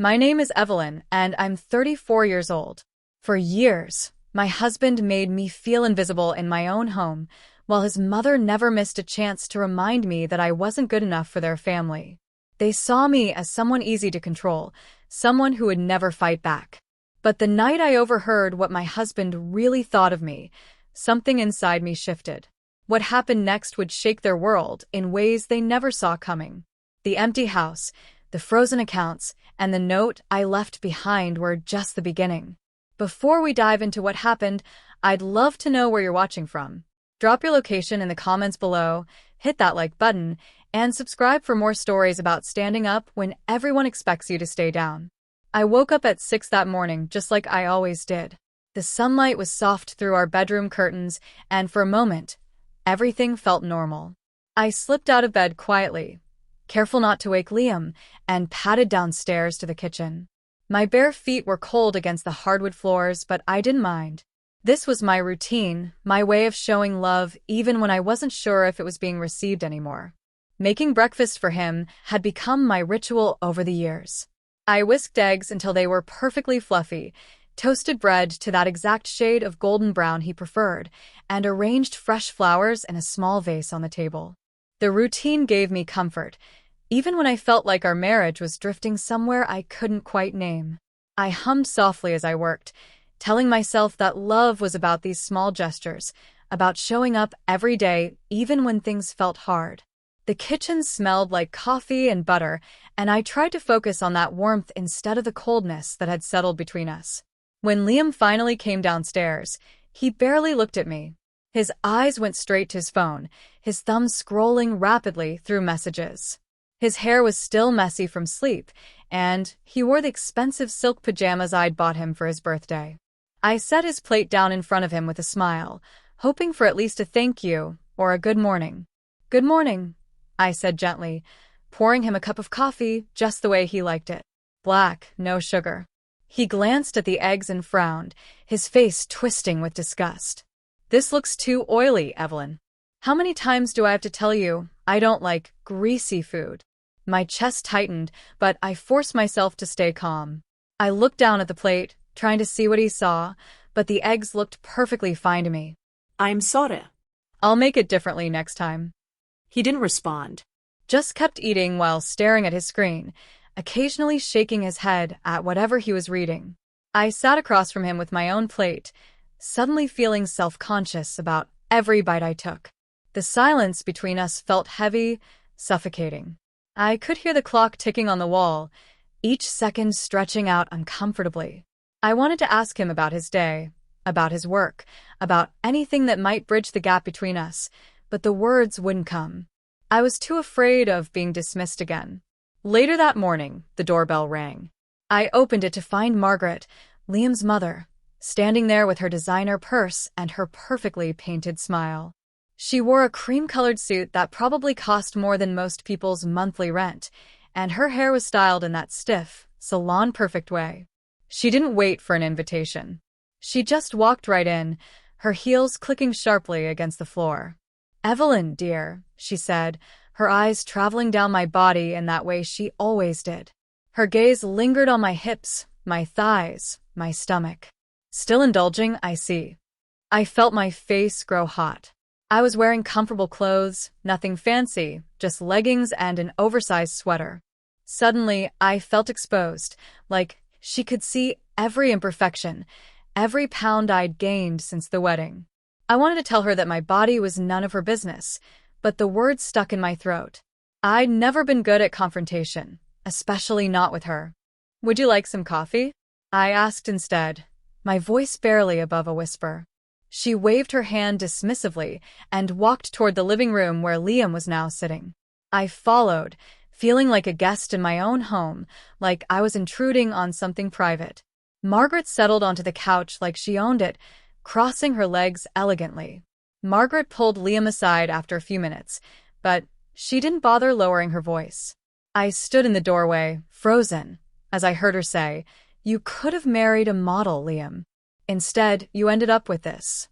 My name is Evelyn, and I'm 34 years old. For years, my husband made me feel invisible in my own home, while his mother never missed a chance to remind me that I wasn't good enough for their family. They saw me as someone easy to control, someone who would never fight back. But the night I overheard what my husband really thought of me, something inside me shifted. What happened next would shake their world in ways they never saw coming. The empty house, the frozen accounts, and the note I left behind were just the beginning. Before we dive into what happened, I'd love to know where you're watching from. Drop your location in the comments below, hit that like button, and subscribe for more stories about standing up when everyone expects you to stay down. I woke up at 6 that morning, just like I always did. The sunlight was soft through our bedroom curtains, and for a moment, everything felt normal. I slipped out of bed quietly, careful not to wake Liam, and padded downstairs to the kitchen. My bare feet were cold against the hardwood floors, but I didn't mind. This was my routine, my way of showing love even when I wasn't sure if it was being received anymore. Making breakfast for him had become my ritual over the years. I whisked eggs until they were perfectly fluffy, toasted bread to that exact shade of golden brown he preferred, and arranged fresh flowers in a small vase on the table. The routine gave me comfort, even when I felt like our marriage was drifting somewhere I couldn't quite name. I hummed softly as I worked, telling myself that love was about these small gestures, about showing up every day even when things felt hard. The kitchen smelled like coffee and butter, and I tried to focus on that warmth instead of the coldness that had settled between us. When Liam finally came downstairs, he barely looked at me. His eyes went straight to his phone, his thumb scrolling rapidly through messages. His hair was still messy from sleep, and he wore the expensive silk pajamas I'd bought him for his birthday. I set his plate down in front of him with a smile, hoping for at least a thank you or a good morning. "Good morning," I said gently, pouring him a cup of coffee just the way he liked it. Black, no sugar. He glanced at the eggs and frowned, his face twisting with disgust. "This looks too oily, Evelyn. How many times do I have to tell you I don't like greasy food?" My chest tightened, but I forced myself to stay calm. I looked down at the plate, trying to see what he saw, but the eggs looked perfectly fine to me. "I'm sorry." "I'll make it differently next time." He didn't respond. Just kept eating while staring at his screen, occasionally shaking his head at whatever he was reading. I sat across from him with my own plate, suddenly feeling self-conscious about every bite I took. The silence between us felt heavy, suffocating. I could hear the clock ticking on the wall, each second stretching out uncomfortably. I wanted to ask him about his day, about his work, about anything that might bridge the gap between us, but the words wouldn't come. I was too afraid of being dismissed again. Later that morning, the doorbell rang. I opened it to find Margaret, Liam's mother, standing there with her designer purse and her perfectly painted smile. She wore a cream-colored suit that probably cost more than most people's monthly rent, and her hair was styled in that stiff, salon-perfect way. She didn't wait for an invitation. She just walked right in, her heels clicking sharply against the floor. "Evelyn, dear," she said, her eyes traveling down my body in that way she always did. Her gaze lingered on my hips, my thighs, my stomach. "Still indulging, I see." I felt my face grow hot. I was wearing comfortable clothes, nothing fancy, just leggings and an oversized sweater. Suddenly, I felt exposed, like she could see every imperfection, every pound I'd gained since the wedding. I wanted to tell her that my body was none of her business, but the words stuck in my throat. I'd never been good at confrontation, especially not with her. "Would you like some coffee?" I asked instead, my voice barely above a whisper. She waved her hand dismissively and walked toward the living room where Liam was now sitting. I followed, feeling like a guest in my own home, like I was intruding on something private. Margaret settled onto the couch like she owned it, crossing her legs elegantly. Margaret pulled Liam aside after a few minutes, but she didn't bother lowering her voice. I stood in the doorway, frozen, as I heard her say, "You could have married a model, Liam. Instead, you ended up with this."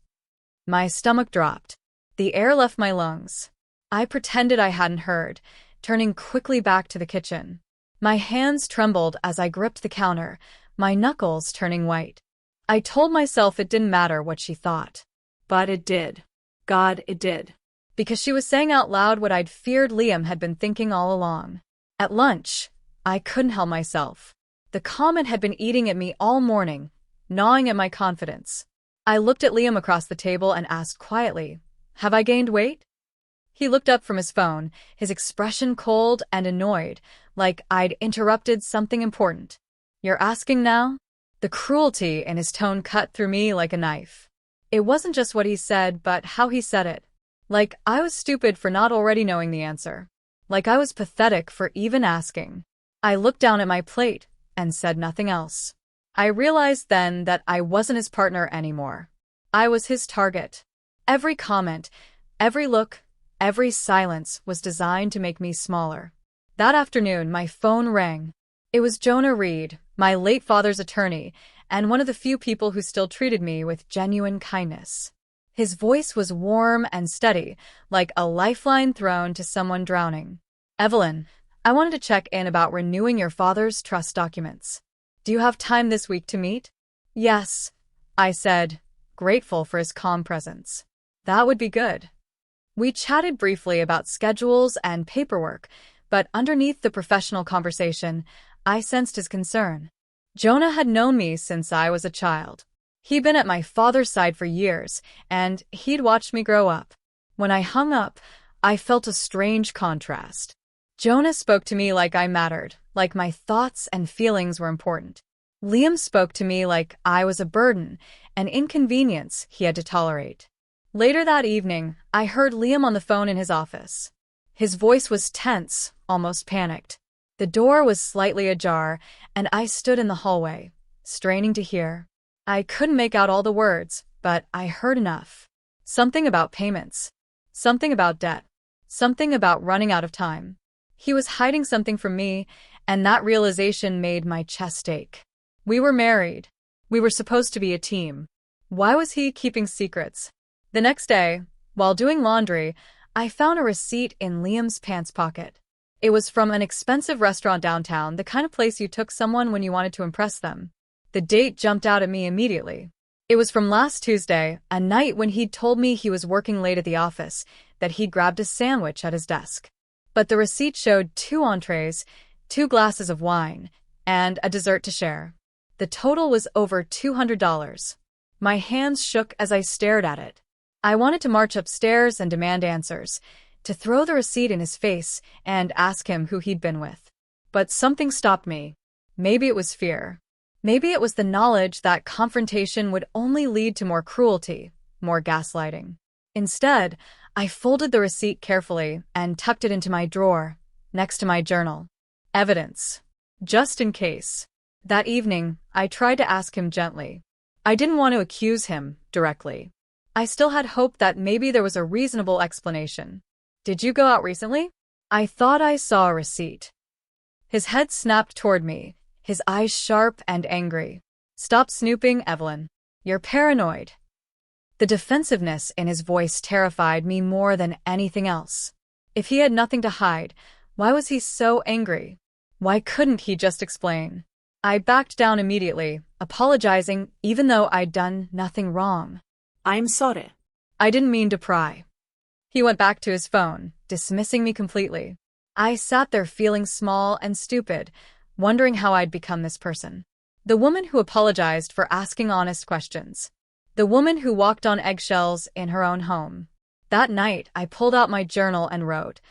My stomach dropped. The air left my lungs. I pretended I hadn't heard, turning quickly back to the kitchen. My hands trembled as I gripped the counter, my knuckles turning white. I told myself it didn't matter what she thought. But it did. God, it did. Because she was saying out loud what I'd feared Liam had been thinking all along. At lunch, I couldn't help myself. The comment had been eating at me all morning, gnawing at my confidence. I looked at Liam across the table and asked quietly, "Have I gained weight?" He looked up from his phone, his expression cold and annoyed, like I'd interrupted something important. "You're asking now?" The cruelty in his tone cut through me like a knife. It wasn't just what he said, but how he said it. Like I was stupid for not already knowing the answer. Like I was pathetic for even asking. I looked down at my plate and said nothing else. I realized then that I wasn't his partner anymore. I was his target. Every comment, every look, every silence was designed to make me smaller. That afternoon, my phone rang. It was Jonah Reed, my late father's attorney, and one of the few people who still treated me with genuine kindness. His voice was warm and steady, like a lifeline thrown to someone drowning. "Evelyn, I wanted to check in about renewing your father's trust documents. Do you have time this week to meet?" "Yes," I said, grateful for his calm presence. "That would be good." We chatted briefly about schedules and paperwork, but underneath the professional conversation, I sensed his concern. Jonah had known me since I was a child. He'd been at my father's side for years, and he'd watched me grow up. When I hung up, I felt a strange contrast. Jonah spoke to me like I mattered, like my thoughts and feelings were important. Liam spoke to me like I was a burden, an inconvenience he had to tolerate. Later that evening, I heard Liam on the phone in his office. His voice was tense, almost panicked. The door was slightly ajar, and I stood in the hallway, straining to hear. I couldn't make out all the words, but I heard enough. Something about payments. Something about debt. Something about running out of time. He was hiding something from me, and that realization made my chest ache. We were married. We were supposed to be a team. Why was he keeping secrets? The next day, while doing laundry, I found a receipt in Liam's pants pocket. It was from an expensive restaurant downtown, the kind of place you took someone when you wanted to impress them. The date jumped out at me immediately. It was from last Tuesday, a night when he'd told me he was working late at the office, that he'd grabbed a sandwich at his desk. But the receipt showed 2 entrees, 2 glasses of wine, and a dessert to share. The total was over $200. My hands shook as I stared at it. I wanted to march upstairs and demand answers, to throw the receipt in his face and ask him who he'd been with. But something stopped me. Maybe it was fear. Maybe it was the knowledge that confrontation would only lead to more cruelty, more gaslighting. Instead, I folded the receipt carefully and tucked it into my drawer, next to my journal. Evidence. Just in case. That evening, I tried to ask him gently. I didn't want to accuse him directly. I still had hope that maybe there was a reasonable explanation. "Did you go out recently?" I thought I saw a receipt. His head snapped toward me, his eyes sharp and angry. "Stop snooping, Evelyn. You're paranoid." The defensiveness in his voice terrified me more than anything else. If he had nothing to hide, why was he so angry? Why couldn't he just explain? I backed down immediately, apologizing even though I'd done nothing wrong. "I'm sorry." I didn't mean to pry. He went back to his phone, dismissing me completely. I sat there feeling small and stupid, wondering how I'd become this person. The woman who apologized for asking honest questions. The woman who walked on eggshells in her own home. That night, I pulled out my journal and wrote,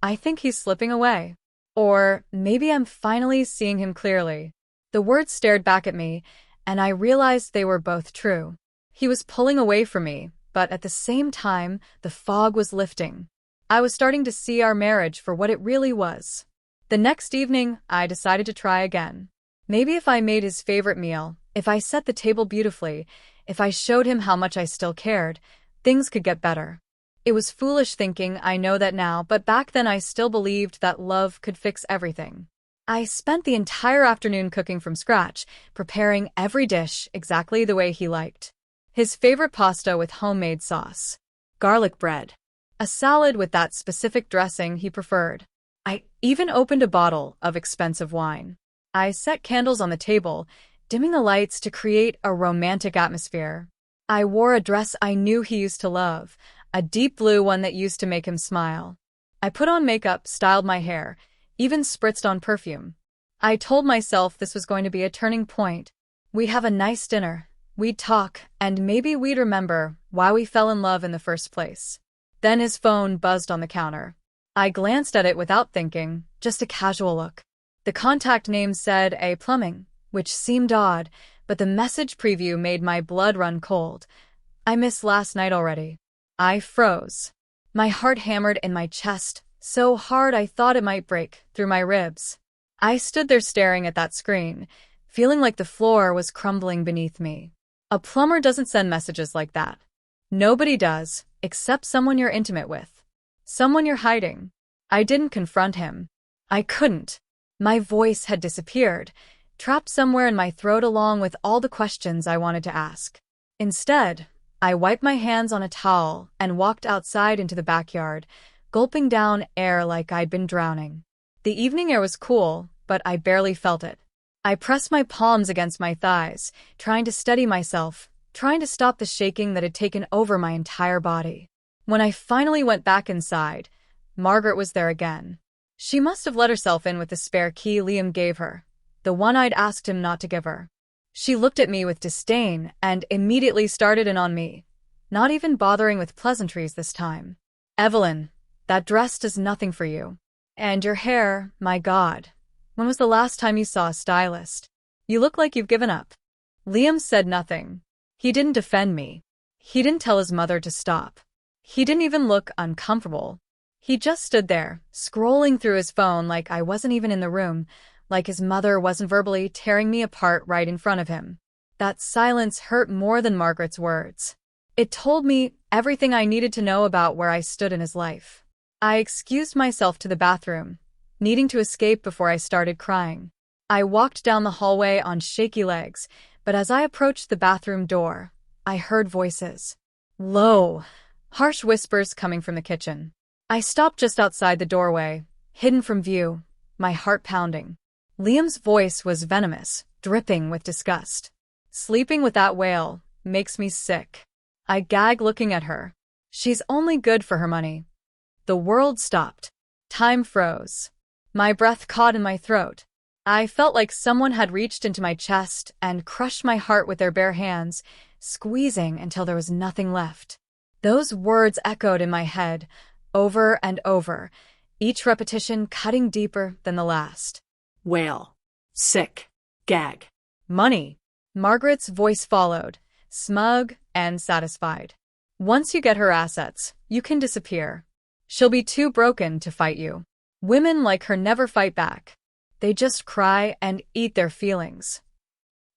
"I think he's slipping away." Or, "Maybe I'm finally seeing him clearly." The words stared back at me, and I realized they were both true. He was pulling away from me, but at the same time, the fog was lifting. I was starting to see our marriage for what it really was. The next evening, I decided to try again. Maybe if I made his favorite meal, if I set the table beautifully, if I showed him how much I still cared, things could get better. It was foolish thinking, I know that now, but back then I still believed that love could fix everything. I spent the entire afternoon cooking from scratch, preparing every dish exactly the way he liked. His favorite pasta with homemade sauce. Garlic bread. A salad with that specific dressing he preferred. I even opened a bottle of expensive wine. I set candles on the table, dimming the lights to create a romantic atmosphere. I wore a dress I knew he used to love, a deep blue one that used to make him smile. I put on makeup, styled my hair, even spritzed on perfume. I told myself this was going to be a turning point. We'd have a nice dinner, we'd talk, and maybe we'd remember why we fell in love in the first place. Then his phone buzzed on the counter. I glanced at it without thinking, just a casual look. The contact name said A Plumbing, which seemed odd, but the message preview made my blood run cold. I missed last night already. I froze. My heart hammered in my chest, so hard I thought it might break through my ribs. I stood there staring at that screen, feeling like the floor was crumbling beneath me. A plumber doesn't send messages like that. Nobody does, except someone you're intimate with. Someone you're hiding. I didn't confront him. I couldn't. My voice had disappeared, trapped somewhere in my throat along with all the questions I wanted to ask. Instead, I wiped my hands on a towel and walked outside into the backyard, gulping down air like I'd been drowning. The evening air was cool, but I barely felt it. I pressed my palms against my thighs, trying to steady myself, trying to stop the shaking that had taken over my entire body. When I finally went back inside, Margaret was there again. She must have let herself in with the spare key Liam gave her, the one I'd asked him not to give her. She looked at me with disdain and immediately started in on me, not even bothering with pleasantries this time. "Evelyn, that dress does nothing for you. And your hair, my God. When was the last time you saw a stylist? You look like you've given up." Liam said nothing. He didn't defend me. He didn't tell his mother to stop. He didn't even look uncomfortable. He just stood there, scrolling through his phone like I wasn't even in the room, like his mother wasn't verbally tearing me apart right in front of him. That silence hurt more than Margaret's words. It told me everything I needed to know about where I stood in his life. I excused myself to the bathroom, needing to escape before I started crying. I walked down the hallway on shaky legs, but as I approached the bathroom door, I heard voices. Low, harsh whispers coming from the kitchen. I stopped just outside the doorway, hidden from view, my heart pounding. Liam's voice was venomous, dripping with disgust. "Sleeping with that whale makes me sick." I gagged looking at her. "She's only good for her money." The world stopped. Time froze. My breath caught in my throat. I felt like someone had reached into my chest and crushed my heart with their bare hands, squeezing until there was nothing left. Those words echoed in my head, over and over, each repetition cutting deeper than the last. Wail. Sick. Gag. Money. Margaret's voice followed, smug and satisfied. "Once you get her assets, you can disappear. She'll be too broken to fight you. Women like her never fight back. They just cry and eat their feelings."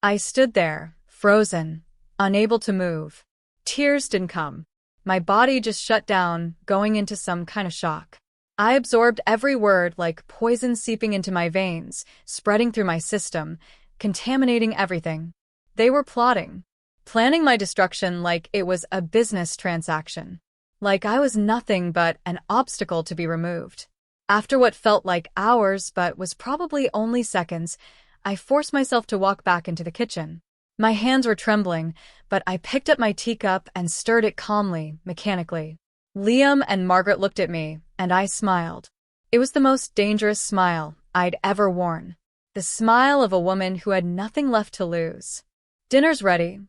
I stood there, frozen, unable to move. Tears didn't come. My body just shut down, going into some kind of shock. I absorbed every word like poison seeping into my veins, spreading through my system, contaminating everything. They were plotting, planning my destruction like it was a business transaction. Like I was nothing but an obstacle to be removed. After what felt like hours but was probably only seconds, I forced myself to walk back into the kitchen. My hands were trembling, but I picked up my teacup and stirred it calmly, mechanically. Liam and Margaret looked at me, and I smiled. It was the most dangerous smile I'd ever worn. The smile of a woman who had nothing left to lose. "Dinner's ready,"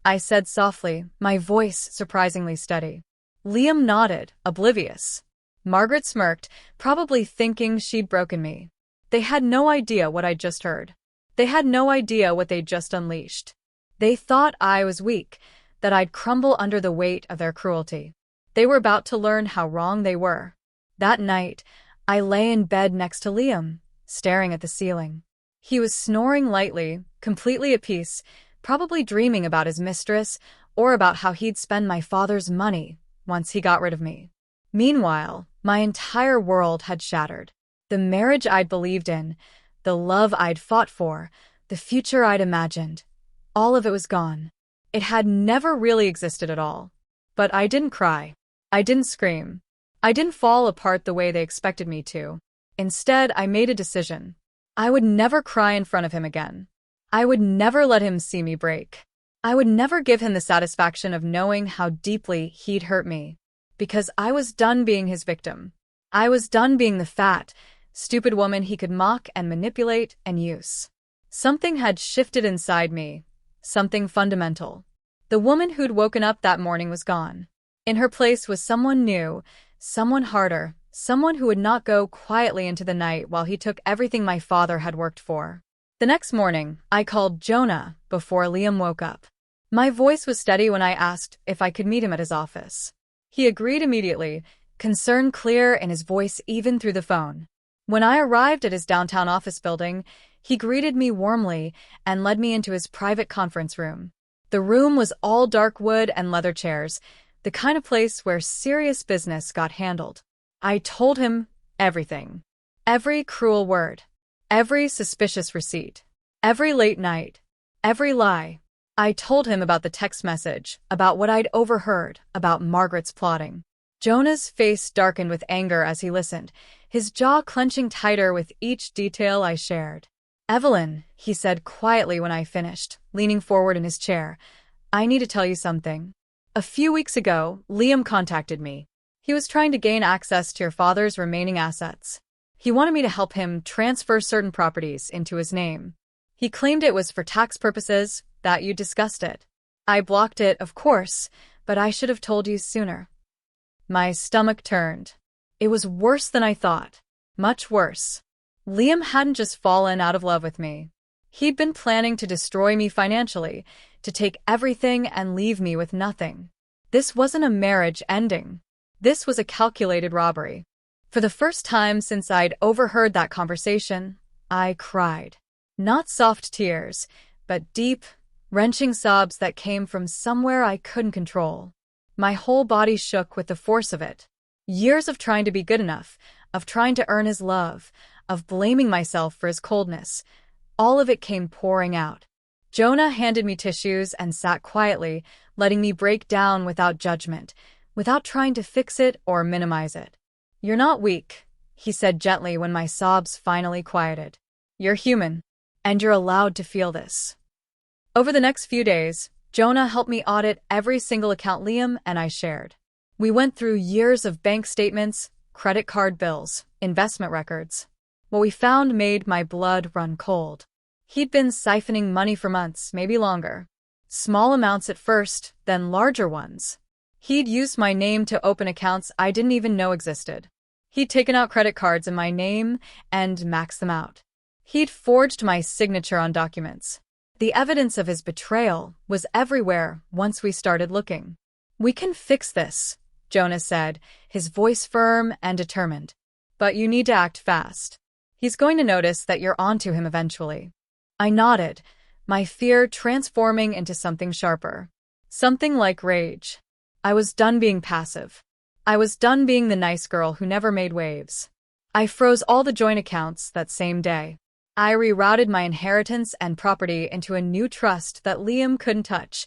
I said softly, my voice surprisingly steady. Liam nodded, oblivious. Margaret smirked, probably thinking she'd broken me. They had no idea what I'd just heard. They had no idea what they'd just unleashed. They thought I was weak, that I'd crumble under the weight of their cruelty. They were about to learn how wrong they were. That night, I lay in bed next to Liam, staring at the ceiling. He was snoring lightly, completely at peace, probably dreaming about his mistress or about how he'd spend my father's money once he got rid of me. Meanwhile, my entire world had shattered. The marriage I'd believed in, the love I'd fought for, the future I'd imagined, all of it was gone. It had never really existed at all. But I didn't cry. I didn't scream. I didn't fall apart the way they expected me to. Instead, I made a decision. I would never cry in front of him again. I would never let him see me break. I would never give him the satisfaction of knowing how deeply he'd hurt me. Because I was done being his victim. I was done being the fat, stupid woman he could mock and manipulate and use. Something had shifted inside me. Something fundamental. The woman who'd woken up that morning was gone. In her place was someone new, someone harder, someone who would not go quietly into the night while he took everything my father had worked for. The next morning, I called Jonah before Liam woke up. My voice was steady when I asked if I could meet him at his office. He agreed immediately, concern clear in his voice even through the phone. When I arrived at his downtown office building, he greeted me warmly and led me into his private conference room. The room was all dark wood and leather chairs, the kind of place where serious business got handled. I told him everything. Every cruel word. Every suspicious receipt. Every late night. Every lie. I told him about the text message, about what I'd overheard, about Margaret's plotting. Jonah's face darkened with anger as he listened, his jaw clenching tighter with each detail I shared. "Evelyn," he said quietly when I finished, leaning forward in his chair, "I need to tell you something. A few weeks ago, Liam contacted me. He was trying to gain access to your father's remaining assets. He wanted me to help him transfer certain properties into his name. He claimed it was for tax purposes, that you discussed it. I blocked it, of course, but I should have told you sooner." My stomach turned. It was worse than I thought. Much worse. Liam hadn't just fallen out of love with me. He'd been planning to destroy me financially, to take everything and leave me with nothing. This wasn't a marriage ending. This was a calculated robbery. For the first time since I'd overheard that conversation, I cried. Not soft tears, but deep, wrenching sobs that came from somewhere I couldn't control. My whole body shook with the force of it. Years of trying to be good enough, of trying to earn his love, of blaming myself for his coldness. All of it came pouring out. Jonah handed me tissues and sat quietly, letting me break down without judgment, without trying to fix it or minimize it. "You're not weak," he said gently when my sobs finally quieted. "You're human, and you're allowed to feel this." Over the next few days, Jonah helped me audit every single account Liam and I shared. We went through years of bank statements, credit card bills, investment records. What we found made my blood run cold. He'd been siphoning money for months, maybe longer. Small amounts at first, then larger ones. He'd used my name to open accounts I didn't even know existed. He'd taken out credit cards in my name and maxed them out. He'd forged my signature on documents. The evidence of his betrayal was everywhere once we started looking. "We can fix this," Jonah said, his voice firm and determined. "But you need to act fast. He's going to notice that you're onto him eventually." I nodded, my fear transforming into something sharper. Something like rage. I was done being passive. I was done being the nice girl who never made waves. I froze all the joint accounts that same day. I rerouted my inheritance and property into a new trust that Liam couldn't touch,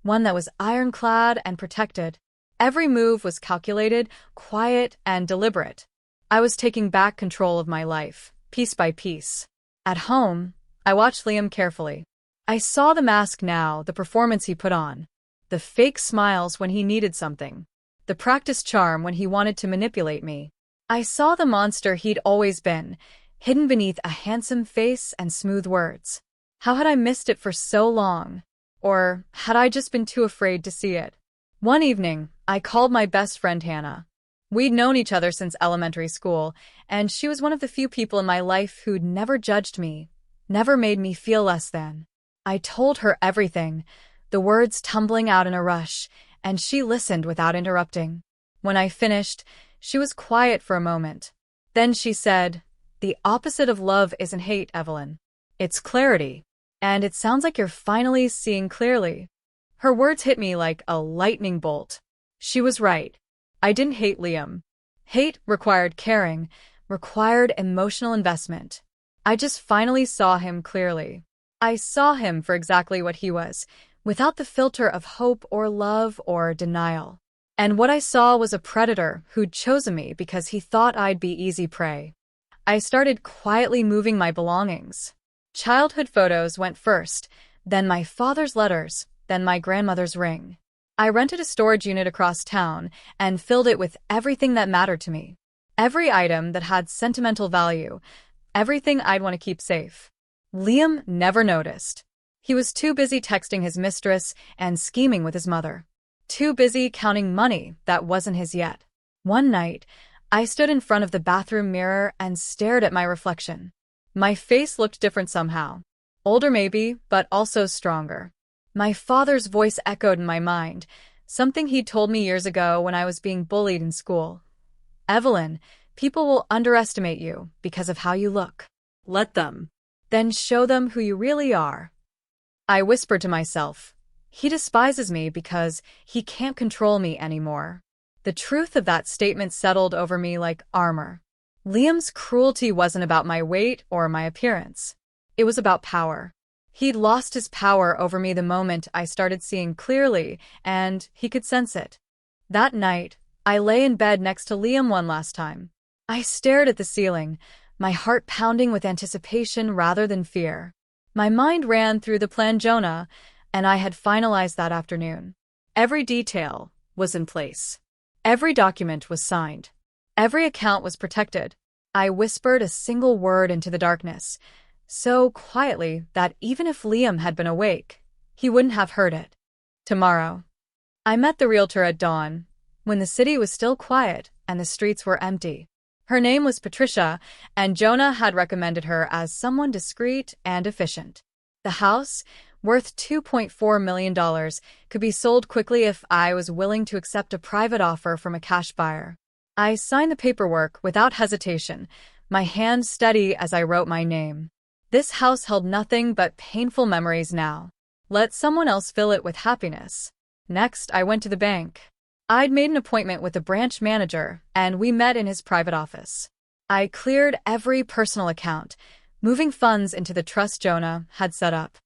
one that was ironclad and protected. Every move was calculated, quiet, and deliberate. I was taking back control of my life, piece by piece. At home, I watched Liam carefully. I saw the mask now, the performance he put on. The fake smiles when he needed something. The practiced charm when he wanted to manipulate me. I saw the monster he'd always been, hidden beneath a handsome face and smooth words. How had I missed it for so long? Or had I just been too afraid to see it? One evening, I called my best friend Hannah. We'd known each other since elementary school, and she was one of the few people in my life who'd never judged me, never made me feel less than. I told her everything, the words tumbling out in a rush, and she listened without interrupting. When I finished, she was quiet for a moment. Then she said, "The opposite of love isn't hate, Evelyn. It's clarity. And it sounds like you're finally seeing clearly." Her words hit me like a lightning bolt. She was right. I didn't hate Liam. Hate required caring, required emotional investment. I just finally saw him clearly. I saw him for exactly what he was, without the filter of hope or love or denial. And what I saw was a predator who'd chosen me because he thought I'd be easy prey. I started quietly moving my belongings. Childhood photos went first, then my father's letters, then my grandmother's ring. I rented a storage unit across town and filled it with everything that mattered to me. Every item that had sentimental value, everything I'd want to keep safe. Liam never noticed. He was too busy texting his mistress and scheming with his mother. Too busy counting money that wasn't his yet. One night, I stood in front of the bathroom mirror and stared at my reflection. My face looked different somehow. Older maybe, but also stronger. My father's voice echoed in my mind, something he'd told me years ago when I was being bullied in school. Evelyn, people will underestimate you because of how you look. Let them. Then show them who you really are. I whispered to myself, he despises me because he can't control me anymore. The truth of that statement settled over me like armor. Liam's cruelty wasn't about my weight or my appearance. It was about power. He'd lost his power over me the moment I started seeing clearly, and he could sense it. That night, I lay in bed next to Liam one last time. I stared at the ceiling, my heart pounding with anticipation rather than fear. My mind ran through the plan Jonah, and I had finalized that afternoon. Every detail was in place. Every document was signed. Every account was protected. I whispered a single word into the darkness, so quietly that even if Liam had been awake, he wouldn't have heard it. Tomorrow. I met the realtor at dawn, when the city was still quiet and the streets were empty. Her name was Patricia, and Jonah had recommended her as someone discreet and efficient. The house, worth $2.4 million, could be sold quickly if I was willing to accept a private offer from a cash buyer. I signed the paperwork without hesitation, my hand steady as I wrote my name. This house held nothing but painful memories now. Let someone else fill it with happiness. Next, I went to the bank. I'd made an appointment with the branch manager, and we met in his private office. I cleared every personal account, moving funds into the trust Jonah had set up.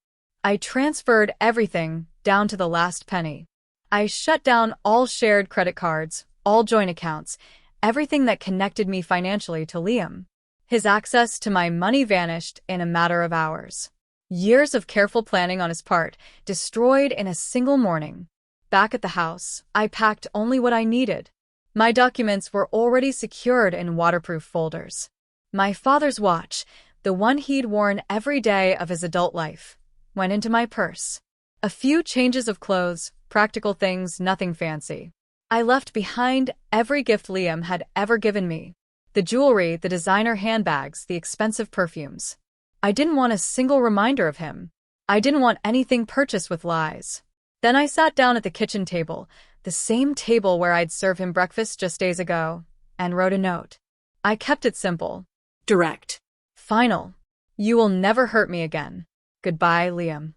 I transferred everything, down to the last penny. I shut down all shared credit cards, all joint accounts, everything that connected me financially to Liam. His access to my money vanished in a matter of hours. Years of careful planning on his part, destroyed in a single morning. Back at the house, I packed only what I needed. My documents were already secured in waterproof folders. My father's watch, the one he'd worn every day of his adult life, went into my purse. A few changes of clothes, practical things, nothing fancy. I left behind every gift Liam had ever given me. The jewelry, the designer handbags, the expensive perfumes. I didn't want a single reminder of him. I didn't want anything purchased with lies. Then I sat down at the kitchen table, the same table where I'd served him breakfast just days ago, and wrote a note. I kept it simple. Direct. Final. You will never hurt me again. Goodbye, Liam.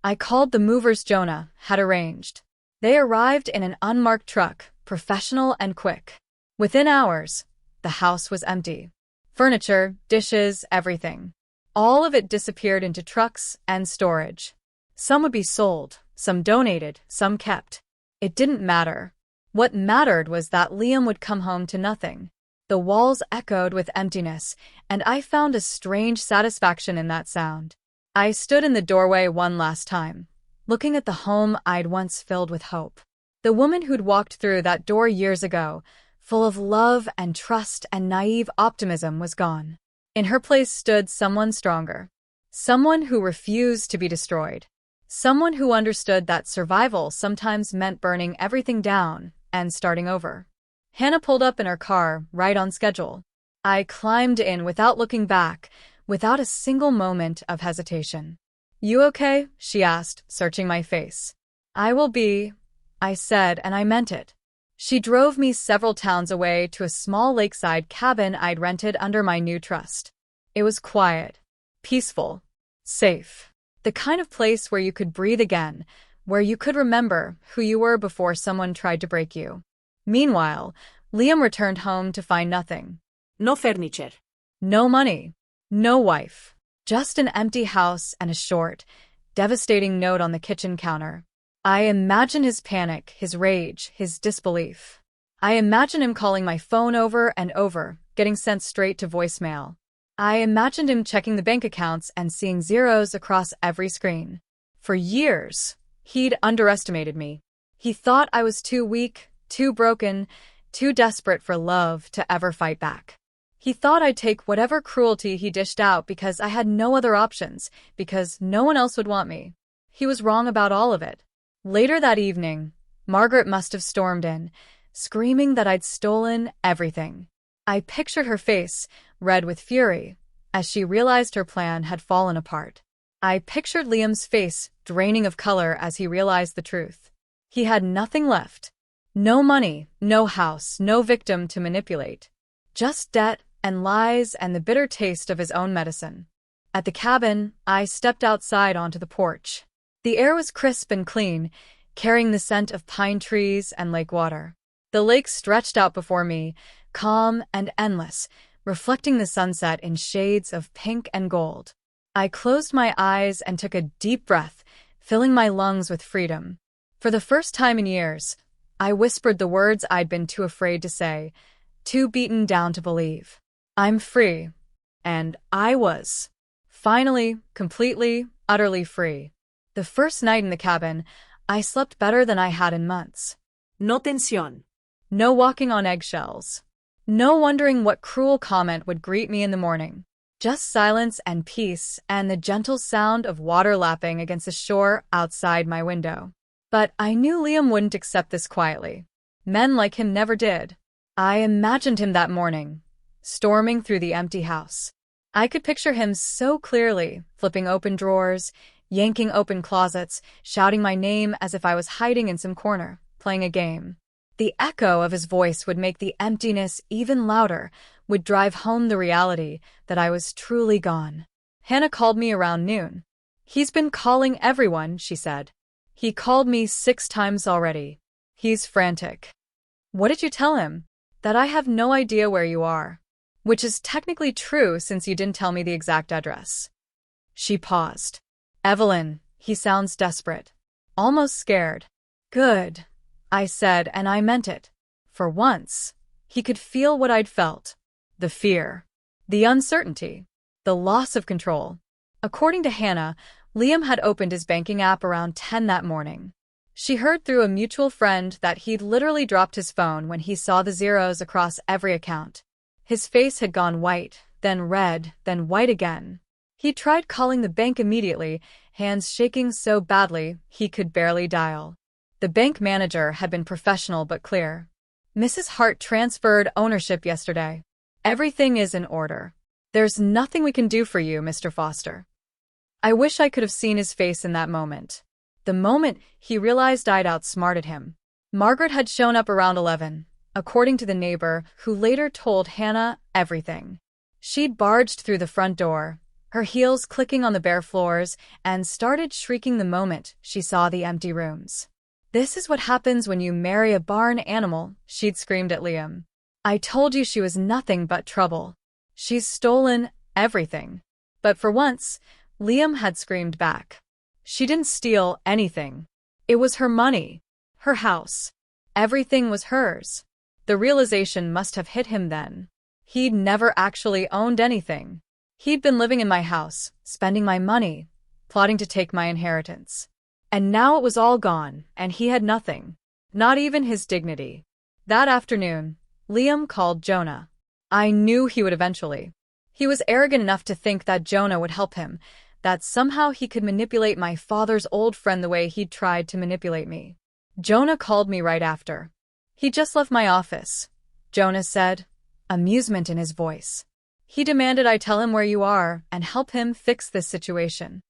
I called the movers Jonah had arranged. They arrived in an unmarked truck, professional and quick. Within hours, the house was empty. Furniture, dishes, everything. All of it disappeared into trucks and storage. Some would be sold, some donated, some kept. It didn't matter. What mattered was that Liam would come home to nothing. The walls echoed with emptiness, and I found a strange satisfaction in that sound. I stood in the doorway one last time, looking at the home I'd once filled with hope. The woman who'd walked through that door years ago, full of love and trust and naive optimism, was gone. In her place stood someone stronger. Someone who refused to be destroyed. Someone who understood that survival sometimes meant burning everything down and starting over. Hannah pulled up in her car, right on schedule. I climbed in without looking back, without a single moment of hesitation. "You okay?" she asked, searching my face. "I will be," I said, and I meant it. She drove me several towns away to a small lakeside cabin I'd rented under my new trust. It was quiet, peaceful, safe. The kind of place where you could breathe again, where you could remember who you were before someone tried to break you. Meanwhile, Liam returned home to find nothing. No furniture. No money. No wife. Just an empty house and a short, devastating note on the kitchen counter. I imagine his panic, his rage, his disbelief. I imagine him calling my phone over and over, getting sent straight to voicemail. I imagined him checking the bank accounts and seeing zeros across every screen. For years, he'd underestimated me. He thought I was too weak, too broken, too desperate for love to ever fight back. He thought I'd take whatever cruelty he dished out because I had no other options, because no one else would want me. He was wrong about all of it. Later that evening, Margaret must have stormed in, screaming that I'd stolen everything. I pictured her face, red with fury, as she realized her plan had fallen apart. I pictured Liam's face draining of color as he realized the truth. He had nothing left. No money, no house, no victim to manipulate. Just debt and lies and the bitter taste of his own medicine. At the cabin, I stepped outside onto the porch. The air was crisp and clean, carrying the scent of pine trees and lake water. The lake stretched out before me, calm and endless, reflecting the sunset in shades of pink and gold. I closed my eyes and took a deep breath, filling my lungs with freedom. For the first time in years, I whispered the words I'd been too afraid to say, too beaten down to believe. I'm free. And I was. Finally, completely, utterly free. The first night in the cabin, I slept better than I had in months. No tensión. No walking on eggshells. No wondering what cruel comment would greet me in the morning. Just silence and peace and the gentle sound of water lapping against the shore outside my window. But I knew Liam wouldn't accept this quietly. Men like him never did. I imagined him that morning, storming through the empty house. I could picture him so clearly, flipping open drawers, yanking open closets, shouting my name as if I was hiding in some corner, playing a game. The echo of his voice would make the emptiness even louder, would drive home the reality that I was truly gone. Hannah called me around noon. He's been calling everyone, she said. He called me 6 times already. He's frantic. What did you tell him? That I have no idea where you are. Which is technically true since you didn't tell me the exact address. She paused. Evelyn, he sounds desperate. Almost scared. Good, I said, and I meant it. For once, he could feel what I'd felt. The fear. The uncertainty. The loss of control. According to Hannah, Liam had opened his banking app around 10 that morning. She heard through a mutual friend that he'd literally dropped his phone when he saw the zeros across every account. His face had gone white, then red, then white again. He tried calling the bank immediately, hands shaking so badly he could barely dial. The bank manager had been professional but clear. Mrs. Hart transferred ownership yesterday. Everything is in order. There's nothing we can do for you, Mr. Foster. I wish I could have seen his face in that moment. The moment he realized I'd outsmarted him. Margaret had shown up around 11, according to the neighbor who later told Hannah everything. She'd barged through the front door, her heels clicking on the bare floors, and started shrieking the moment she saw the empty rooms. This is what happens when you marry a barn animal, she'd screamed at Liam. I told you she was nothing but trouble. She's stolen everything. But for once, Liam had screamed back. She didn't steal anything. It was her money. Her house. Everything was hers. The realization must have hit him then. He'd never actually owned anything. He'd been living in my house, spending my money, plotting to take my inheritance. And now it was all gone, and he had nothing. Not even his dignity. That afternoon, Liam called Jonah. I knew he would eventually. He was arrogant enough to think that Jonah would help him, that somehow he could manipulate my father's old friend the way he'd tried to manipulate me. Jonah called me right after. He just left my office, Jonah said, amusement in his voice. He demanded I tell him where you are and help him fix this situation.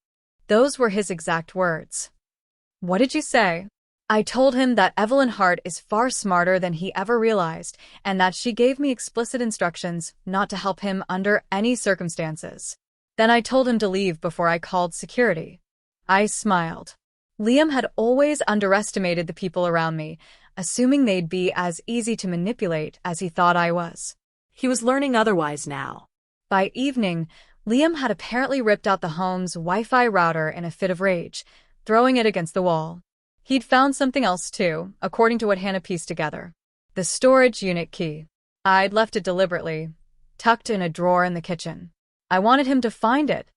Those were his exact words. What did you say? I told him that Evelyn Hart is far smarter than he ever realized and that she gave me explicit instructions not to help him under any circumstances. Then I told him to leave before I called security. I smiled. Liam had always underestimated the people around me, assuming they'd be as easy to manipulate as he thought I was. He was learning otherwise now. By evening, Liam had apparently ripped out the home's Wi-Fi router in a fit of rage, throwing it against the wall. He'd found something else too, according to what Hannah pieced together. The storage unit key. I'd left it deliberately, tucked in a drawer in the kitchen. I wanted him to find it.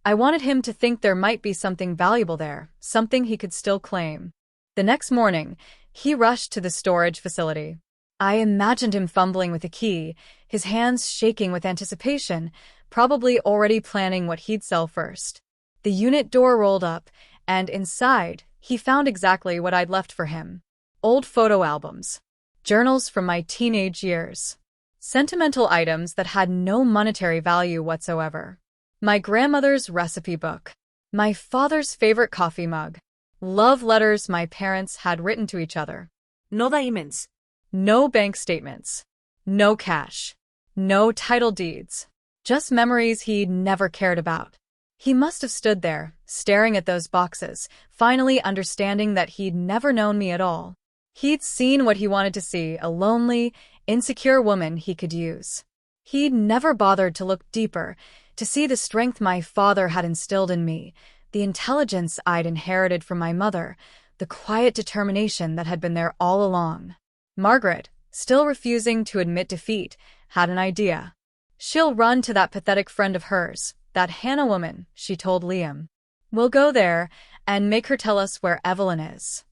I wanted him to think there might be something valuable there, something he could still claim. The next morning, he rushed to the storage facility. I imagined him fumbling with a key, his hands shaking with anticipation, probably already planning what he'd sell first. The unit door rolled up, and inside, he found exactly what I'd left for him. Old photo albums. Journals from my teenage years. Sentimental items that had no monetary value whatsoever. My grandmother's recipe book. My father's favorite coffee mug. Love letters my parents had written to each other. No documents. No bank statements. No cash. No title deeds. Just memories he'd never cared about. He must have stood there, staring at those boxes, finally understanding that he'd never known me at all. He'd seen what he wanted to see, a lonely, insecure woman he could use. He'd never bothered to look deeper, to see the strength my father had instilled in me, the intelligence I'd inherited from my mother, the quiet determination that had been there all along. Margaret, still refusing to admit defeat, had an idea. She'll run to that pathetic friend of hers, that Hannah woman, she told Liam. We'll go there and make her tell us where Evelyn is.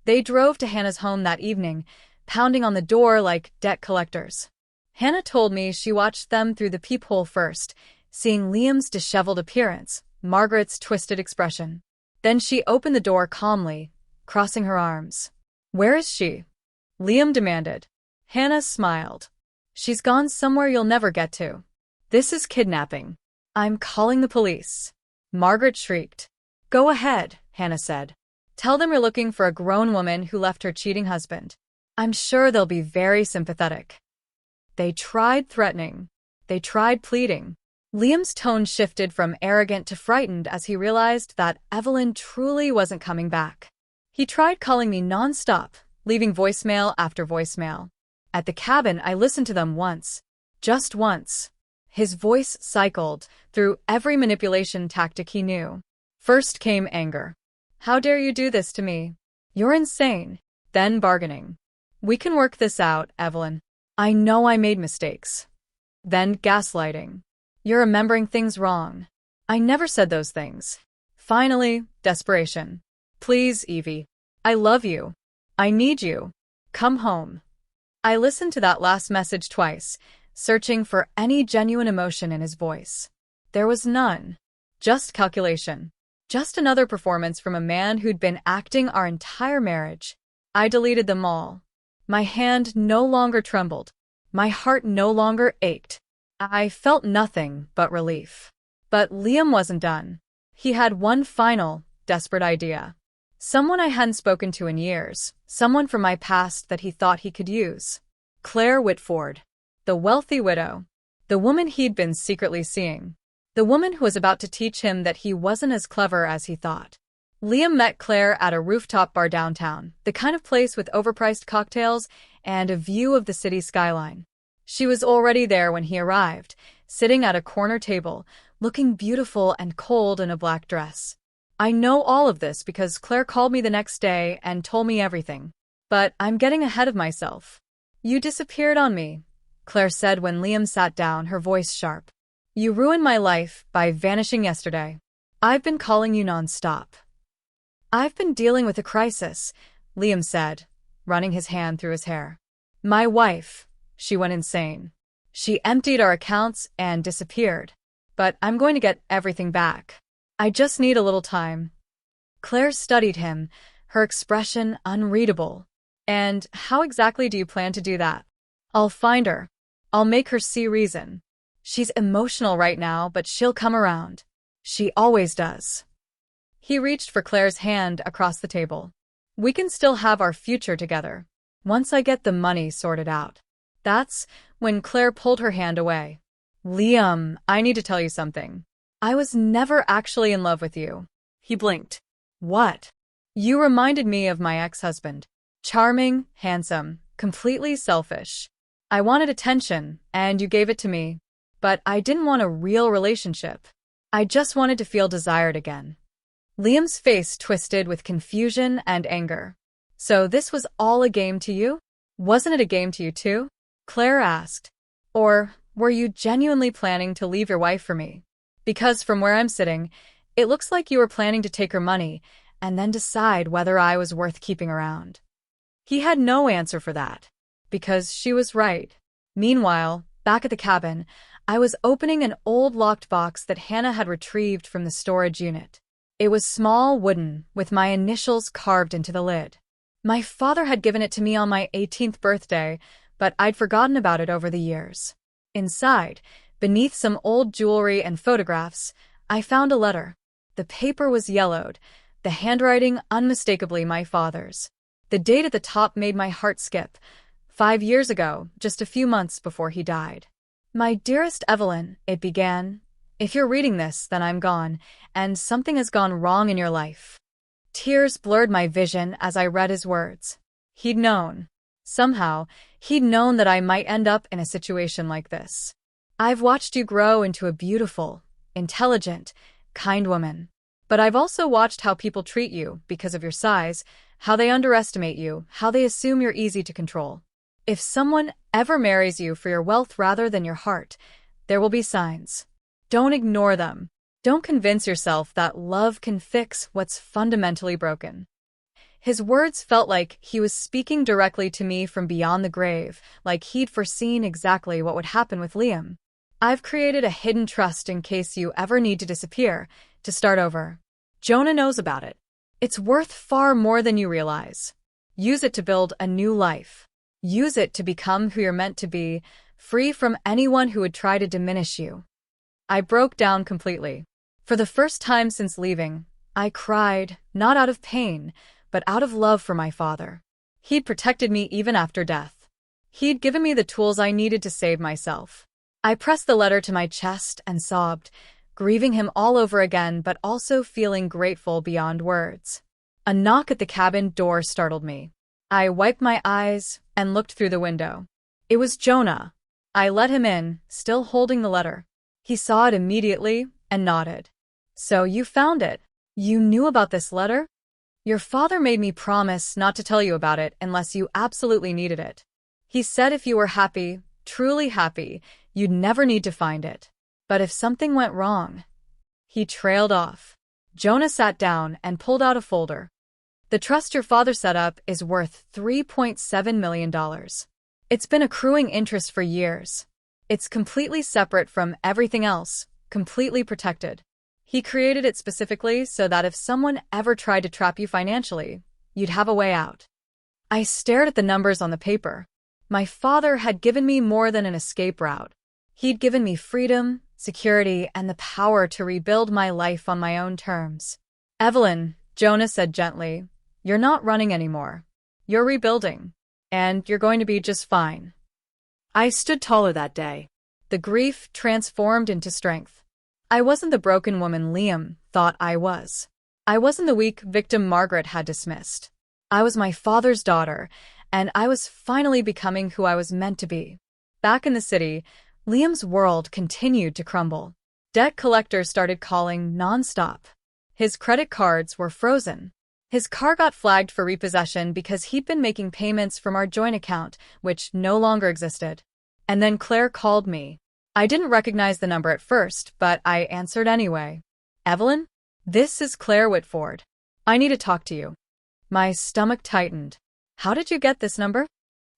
They drove to Hannah's home that evening, pounding on the door like debt collectors. Hannah told me she watched them through the peephole first, seeing Liam's disheveled appearance, Margaret's twisted expression. Then she opened the door calmly, crossing her arms. Where is she? Liam demanded. Hannah smiled. She's gone somewhere you'll never get to. This is kidnapping. I'm calling the police. Margaret shrieked. Go ahead, Hannah said. Tell them you're looking for a grown woman who left her cheating husband. I'm sure they'll be very sympathetic. They tried threatening. They tried pleading. Liam's tone shifted from arrogant to frightened as he realized that Evelyn truly wasn't coming back. He tried calling me nonstop, leaving voicemail after voicemail. At the cabin, I listened to them once. Just once. His voice cycled through every manipulation tactic he knew. First came anger. How dare you do this to me? You're insane. Then bargaining. We can work this out, Evelyn. I know I made mistakes. Then gaslighting. You're remembering things wrong. I never said those things. Finally, desperation. Please, Evie. I love you. I need you. Come home. I listened to that last message twice, searching for any genuine emotion in his voice. There was none. Just calculation. Just another performance from a man who'd been acting our entire marriage. I deleted them all. My hand no longer trembled. My heart no longer ached. I felt nothing but relief. But Liam wasn't done. He had one final, desperate idea. Someone I hadn't spoken to in years, someone from my past that he thought he could use. Claire Whitford. The wealthy widow. The woman he'd been secretly seeing. The woman who was about to teach him that he wasn't as clever as he thought. Liam met Claire at a rooftop bar downtown, the kind of place with overpriced cocktails and a view of the city skyline. She was already there when he arrived, sitting at a corner table, looking beautiful and cold in a black dress. I know all of this because Claire called me the next day and told me everything. But I'm getting ahead of myself. You disappeared on me, Claire said when Liam sat down, her voice sharp. You ruined my life by vanishing yesterday. I've been calling you nonstop. I've been dealing with a crisis, Liam said, running his hand through his hair. My wife, she went insane. She emptied our accounts and disappeared. But I'm going to get everything back. I just need a little time. Claire studied him, her expression unreadable. And how exactly do you plan to do that? I'll find her. I'll make her see reason. She's emotional right now, but she'll come around. She always does. He reached for Claire's hand across the table. We can still have our future together, once I get the money sorted out. That's when Claire pulled her hand away. Liam, I need to tell you something. I was never actually in love with you. He blinked. What? You reminded me of my ex-husband. Charming, handsome, completely selfish. I wanted attention, and you gave it to me. But I didn't want a real relationship. I just wanted to feel desired again. Liam's face twisted with confusion and anger. So this was all a game to you? Wasn't it a game to you too? Claire asked. Or Were you genuinely planning to leave your wife for me? Because from where I'm sitting, it looks like you were planning to take her money and then decide whether I was worth keeping around. He had no answer for that, because she was right. Meanwhile, back at the cabin, I was opening an old locked box that Hannah had retrieved from the storage unit. It was small, wooden, with my initials carved into the lid. My father had given it to me on my 18th birthday, but I'd forgotten about it over the years. Inside, beneath some old jewelry and photographs, I found a letter. The paper was yellowed, the handwriting unmistakably my father's. The date at the top made my heart skip. 5 years ago, just a few months before he died. My dearest Evelyn, it began. If you're reading this, then I'm gone, and something has gone wrong in your life. Tears blurred my vision as I read his words. He'd known. Somehow, he'd known that I might end up in a situation like this. I've watched you grow into a beautiful, intelligent, kind woman. But I've also watched how people treat you because of your size, how they underestimate you, how they assume you're easy to control. If someone ever marries you for your wealth rather than your heart, there will be signs. Don't ignore them. Don't convince yourself that love can fix what's fundamentally broken. His words felt like he was speaking directly to me from beyond the grave, like he'd foreseen exactly what would happen with Liam. I've created a hidden trust in case you ever need to disappear, to start over. Jonah knows about it. It's worth far more than you realize. Use it to build a new life. Use it to become who you're meant to be, free from anyone who would try to diminish you. I broke down completely. For the first time since leaving, I cried, not out of pain, but out of love for my father. He'd protected me even after death. He'd given me the tools I needed to save myself. I pressed the letter to my chest and sobbed, grieving him all over again but also feeling grateful beyond words. A knock at the cabin door startled me. I wiped my eyes and looked through the window. It was Jonah. I let him in, still holding the letter. He saw it immediately and nodded. So you found it. You knew about this letter? Your father made me promise not to tell you about it unless you absolutely needed it. He said if you were happy, truly happy, you'd never need to find it. But if something went wrong... He trailed off. Jonah sat down and pulled out a folder. The trust your father set up is worth $3.7 million. It's been accruing interest for years. It's completely separate from everything else, completely protected. He created it specifically so that if someone ever tried to trap you financially, you'd have a way out. I stared at the numbers on the paper. My father had given me more than an escape route. He'd given me freedom, security, and the power to rebuild my life on my own terms. Evelyn, Jonah said gently, you're not running anymore. You're rebuilding. And you're going to be just fine. I stood taller that day. The grief transformed into strength. I wasn't the broken woman Liam thought I was. I wasn't the weak victim Margaret had dismissed. I was my father's daughter, and I was finally becoming who I was meant to be. Back in the city, Liam's world continued to crumble. Debt collectors started calling nonstop. His credit cards were frozen. His car got flagged for repossession because he'd been making payments from our joint account, which no longer existed. And then Claire called me. I didn't recognize the number at first, but I answered anyway. Evelyn? This is Claire Whitford. I need to talk to you. My stomach tightened. How did you get this number?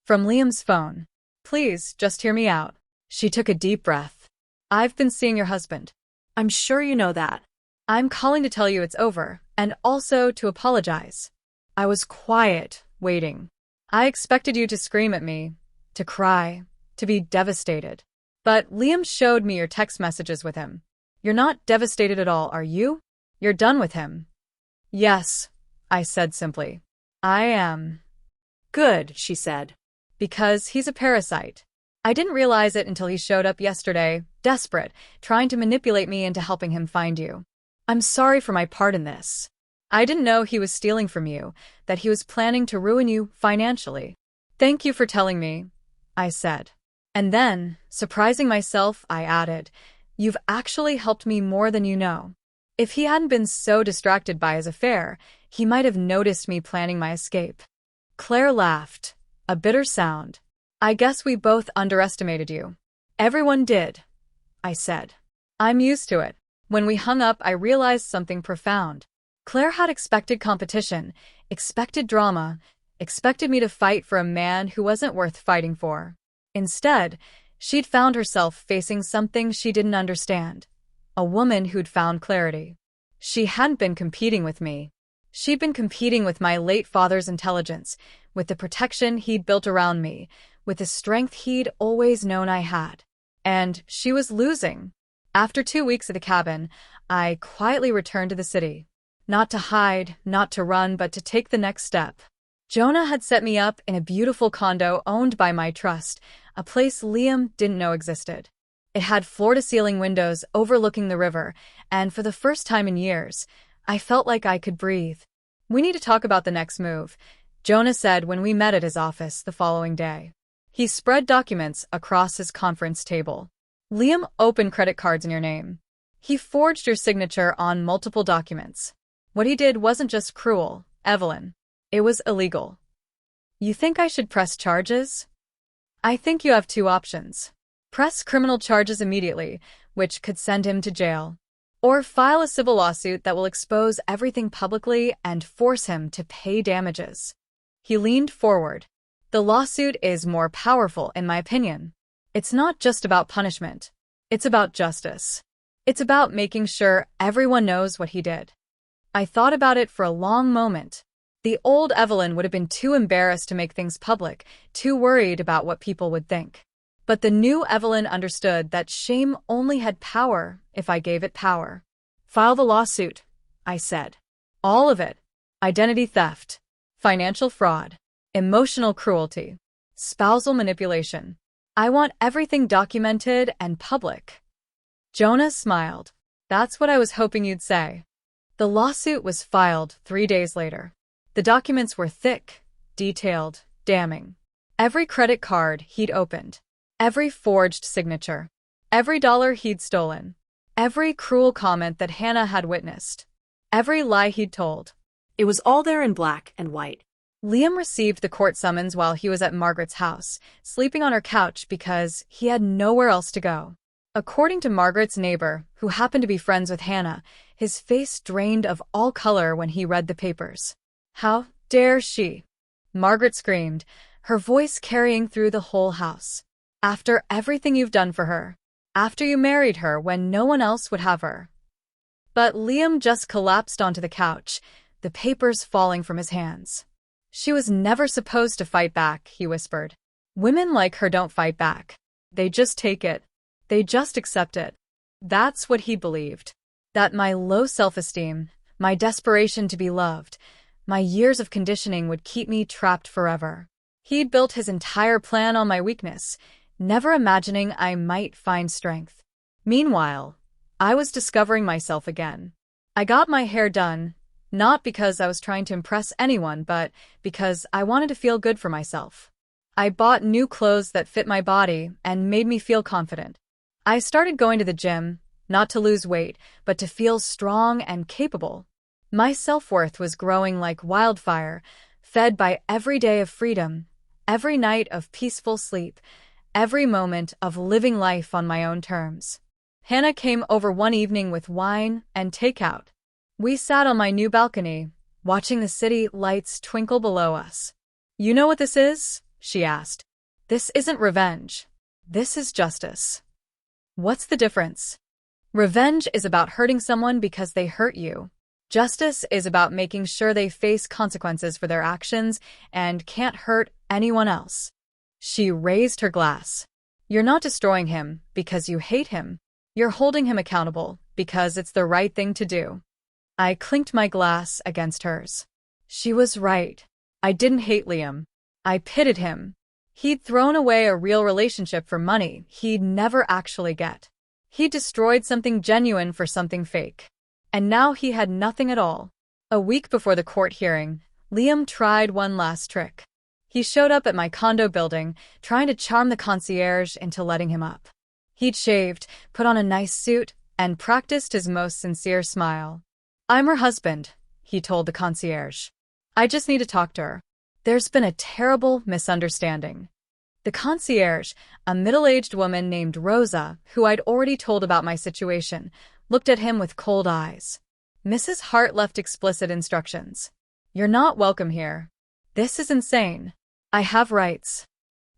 From Liam's phone. Please, just hear me out. She took a deep breath. I've been seeing your husband. I'm sure you know that. I'm calling to tell you it's over, and also to apologize. I was quiet, waiting. I expected you to scream at me, to cry, to be devastated. But Liam showed me your text messages with him. You're not devastated at all, are you? You're done with him. Yes, I said simply. I am. Good, she said. Because he's a parasite. I didn't realize it until he showed up yesterday, desperate, trying to manipulate me into helping him find you. I'm sorry for my part in this. I didn't know he was stealing from you, that he was planning to ruin you financially. Thank you for telling me, I said. And then, surprising myself, I added, you've actually helped me more than you know. If he hadn't been so distracted by his affair, he might have noticed me planning my escape. Claire laughed, a bitter sound. I guess we both underestimated you. Everyone did, I said. I'm used to it. When we hung up, I realized something profound. Claire had expected competition, expected drama, expected me to fight for a man who wasn't worth fighting for. Instead, she'd found herself facing something she didn't understand. A woman who'd found clarity. She hadn't been competing with me. She'd been competing with my late father's intelligence, with the protection he'd built around me, with the strength he'd always known I had. And she was losing. After 2 weeks at the cabin, I quietly returned to the city. Not to hide, not to run, but to take the next step. Jonah had set me up in a beautiful condo owned by my trust, a place Liam didn't know existed. It had floor-to-ceiling windows overlooking the river, and for the first time in years, I felt like I could breathe. We need to talk about the next move, Jonah said when we met at his office the following day. He spread documents across his conference table. Liam opened credit cards in your name. He forged your signature on multiple documents. What he did wasn't just cruel, Evelyn. It was illegal. You think I should press charges? I think you have 2 options. Press criminal charges immediately, which could send him to jail. Or file a civil lawsuit that will expose everything publicly and force him to pay damages. He leaned forward. The lawsuit is more powerful, in my opinion. It's not just about punishment. It's about justice. It's about making sure everyone knows what he did. I thought about it for a long moment. The old Evelyn would have been too embarrassed to make things public, too worried about what people would think. But the new Evelyn understood that shame only had power if I gave it power. File the lawsuit, I said. All of it. Identity theft, financial fraud, emotional cruelty, spousal manipulation. I want everything documented and public. Jonah smiled. That's what I was hoping you'd say. The lawsuit was filed 3 days later. The documents were thick, detailed, damning. Every credit card he'd opened, every forged signature, every dollar he'd stolen, every cruel comment that Hannah had witnessed, every lie he'd told. It was all there in black and white. Liam received the court summons while he was at Margaret's house, sleeping on her couch because he had nowhere else to go. According to Margaret's neighbor, who happened to be friends with Hannah, his face drained of all color when he read the papers. How dare she? Margaret screamed, her voice carrying through the whole house. After everything you've done for her. After you married her when no one else would have her. But Liam just collapsed onto the couch, the papers falling from his hands. She was never supposed to fight back, he whispered. Women like her don't fight back. They just take it. They just accept it. That's what he believed. That my low self-esteem, my desperation to be loved, my years of conditioning would keep me trapped forever. He'd built his entire plan on my weakness, never imagining I might find strength. Meanwhile, I was discovering myself again. I got my hair done, not because I was trying to impress anyone, but because I wanted to feel good for myself. I bought new clothes that fit my body and made me feel confident. I started going to the gym, not to lose weight, but to feel strong and capable. My self-worth was growing like wildfire, fed by every day of freedom, every night of peaceful sleep, every moment of living life on my own terms. Hannah came over one evening with wine and takeout. We sat on my new balcony, watching the city lights twinkle below us. You know what this is? She asked. This isn't revenge. This is justice. What's the difference? Revenge is about hurting someone because they hurt you. Justice is about making sure they face consequences for their actions and can't hurt anyone else. She raised her glass. You're not destroying him because you hate him. You're holding him accountable because it's the right thing to do. I clinked my glass against hers. She was right. I didn't hate Liam. I pitted him. He'd thrown away a real relationship for money he'd never actually get. He destroyed something genuine for something fake. And now he had nothing at all. A week before the court hearing, Liam tried one last trick. He showed up at my condo building, trying to charm the concierge into letting him up. He'd shaved, put on a nice suit, and practiced his most sincere smile. I'm her husband, he told the concierge. I just need to talk to her. There's been a terrible misunderstanding. The concierge, a middle-aged woman named Rosa, who I'd already told about my situation, looked at him with cold eyes. Mrs. Hart left explicit instructions. You're not welcome here. This is insane. I have rights.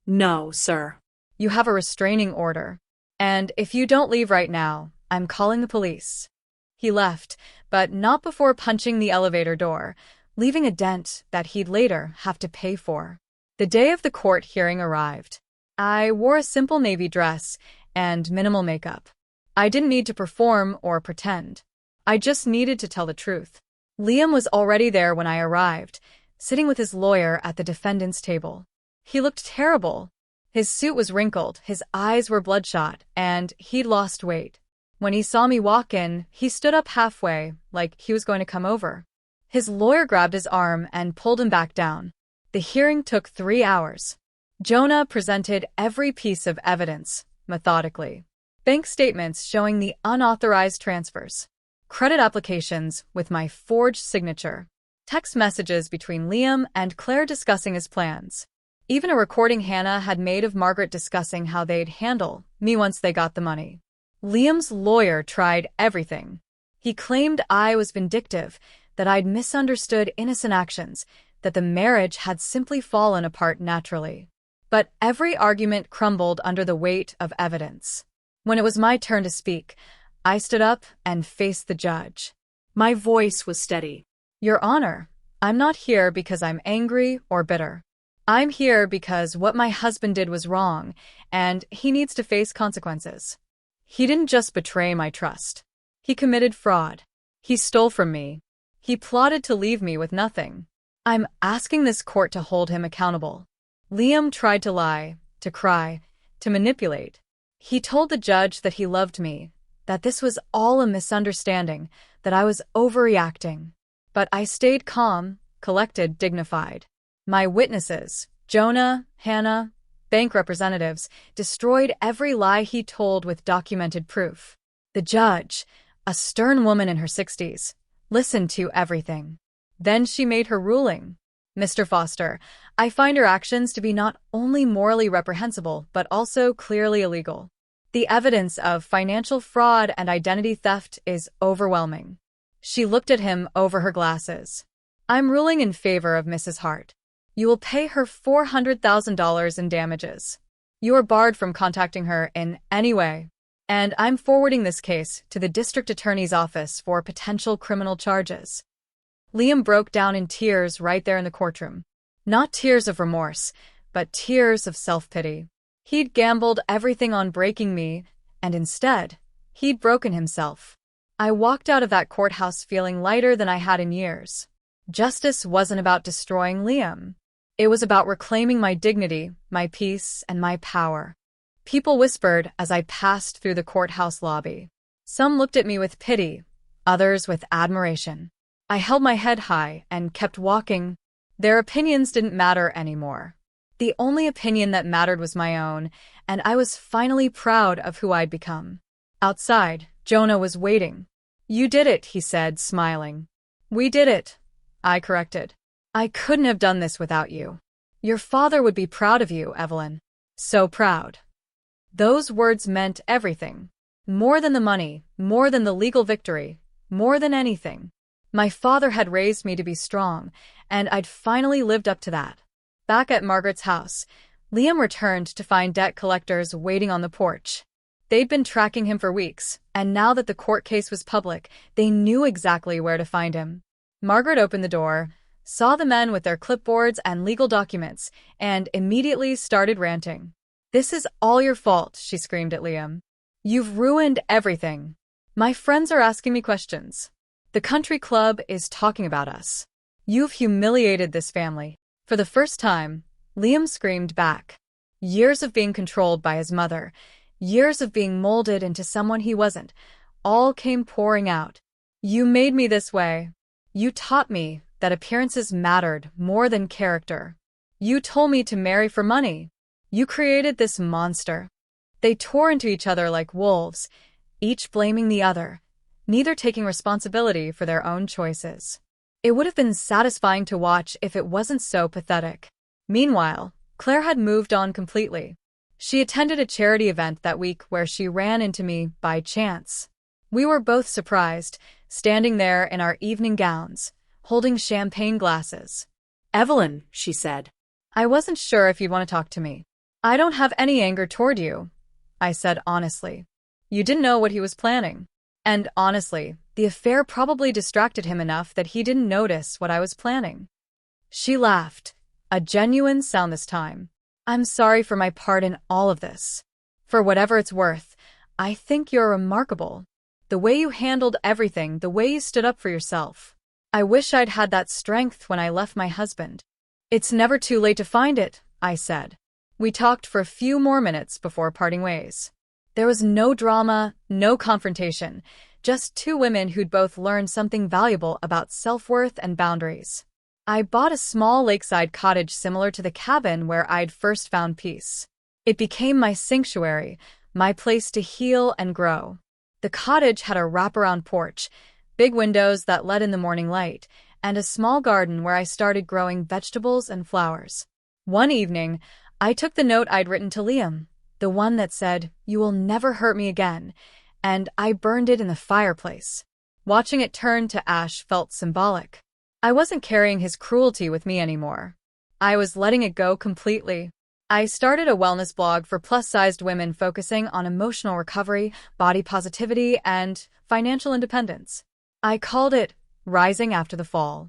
No, sir. You have a restraining order. And if you don't leave right now, I'm calling the police. He left, but not before punching the elevator door, leaving a dent that he'd later have to pay for. The day of the court hearing arrived. I wore a simple navy dress and minimal makeup. I didn't need to perform or pretend. I just needed to tell the truth. Liam was already there when I arrived, sitting with his lawyer at the defendant's table. He looked terrible. His suit was wrinkled, his eyes were bloodshot, and he'd lost weight. When he saw me walk in, he stood up halfway, like he was going to come over. His lawyer grabbed his arm and pulled him back down. The hearing took 3 hours. Jonah presented every piece of evidence, methodically. Bank statements showing the unauthorized transfers. Credit applications with my forged signature. Text messages between Liam and Claire discussing his plans. Even a recording Hannah had made of Margaret discussing how they'd handle me once they got the money. Liam's lawyer tried everything. He claimed I was vindictive, that I'd misunderstood innocent actions, that the marriage had simply fallen apart naturally. But every argument crumbled under the weight of evidence. When it was my turn to speak, I stood up and faced the judge. My voice was steady. Your Honor, I'm not here because I'm angry or bitter. I'm here because what my husband did was wrong, and he needs to face consequences. He didn't just betray my trust. He committed fraud. He stole from me. He plotted to leave me with nothing. I'm asking this court to hold him accountable. Liam tried to lie, to cry, to manipulate. He told the judge that he loved me, that this was all a misunderstanding, that I was overreacting. But I stayed calm, collected, dignified. My witnesses, Jonah, Hannah, bank representatives, destroyed every lie he told with documented proof. The judge, a stern woman in her 60s, listened to everything. Then she made her ruling. Mr. Foster, I find your actions to be not only morally reprehensible, but also clearly illegal. The evidence of financial fraud and identity theft is overwhelming. She looked at him over her glasses. I'm ruling in favor of Mrs. Hart. You will pay her $400,000 in damages. You are barred from contacting her in any way. And I'm forwarding this case to the district attorney's office for potential criminal charges. Liam broke down in tears right there in the courtroom. Not tears of remorse, but tears of self-pity. He'd gambled everything on breaking me, and instead, he'd broken himself. I walked out of that courthouse feeling lighter than I had in years. Justice wasn't about destroying Liam. It was about reclaiming my dignity, my peace, and my power. People whispered as I passed through the courthouse lobby. Some looked at me with pity, others with admiration. I held my head high and kept walking. Their opinions didn't matter anymore. The only opinion that mattered was my own, and I was finally proud of who I'd become. Outside, Jonah was waiting. You did it, he said, smiling. We did it, I corrected. I couldn't have done this without you. Your father would be proud of you, Evelyn. So proud. Those words meant everything. More than the money, more than the legal victory, more than anything. My father had raised me to be strong, and I'd finally lived up to that. Back at Margaret's house, Liam returned to find debt collectors waiting on the porch. They'd been tracking him for weeks, and now that the court case was public, they knew exactly where to find him. Margaret opened the door, saw the men with their clipboards and legal documents, and immediately started ranting. This is all your fault, she screamed at Liam. You've ruined everything. My friends are asking me questions. The country club is talking about us. You've humiliated this family. For the first time, Liam screamed back. Years of being controlled by his mother, years of being molded into someone he wasn't, all came pouring out. You made me this way. You taught me that appearances mattered more than character. You told me to marry for money. You created this monster. They tore into each other like wolves, each blaming the other, neither taking responsibility for their own choices. It would have been satisfying to watch if it wasn't so pathetic. Meanwhile, Claire had moved on completely. She attended a charity event that week where she ran into me by chance. We were both surprised, standing there in our evening gowns, holding champagne glasses. Evelyn, she said. I wasn't sure if you'd want to talk to me. I don't have any anger toward you, I said honestly. You didn't know what he was planning. And honestly, the affair probably distracted him enough that he didn't notice what I was planning. She laughed, a genuine sound this time. I'm sorry for my part in all of this. For whatever it's worth, I think you're remarkable. The way you handled everything, the way you stood up for yourself. I wish I'd had that strength when I left my husband. It's never too late to find it, I said. We talked for a few more minutes before parting ways. There was no drama, no confrontation, just two women who'd both learned something valuable about self-worth and boundaries. I bought a small lakeside cottage similar to the cabin where I'd first found peace. It became my sanctuary, my place to heal and grow. The cottage had a wraparound porch, big windows that let in the morning light, and a small garden where I started growing vegetables and flowers. One evening, I took the note I'd written to Liam, the one that said, "You will never hurt me again," and I burned it in the fireplace. Watching it turn to ash felt symbolic. I wasn't carrying his cruelty with me anymore. I was letting it go completely. I started a wellness blog for plus-sized women focusing on emotional recovery, body positivity, and financial independence. I called it Rising After the Fall.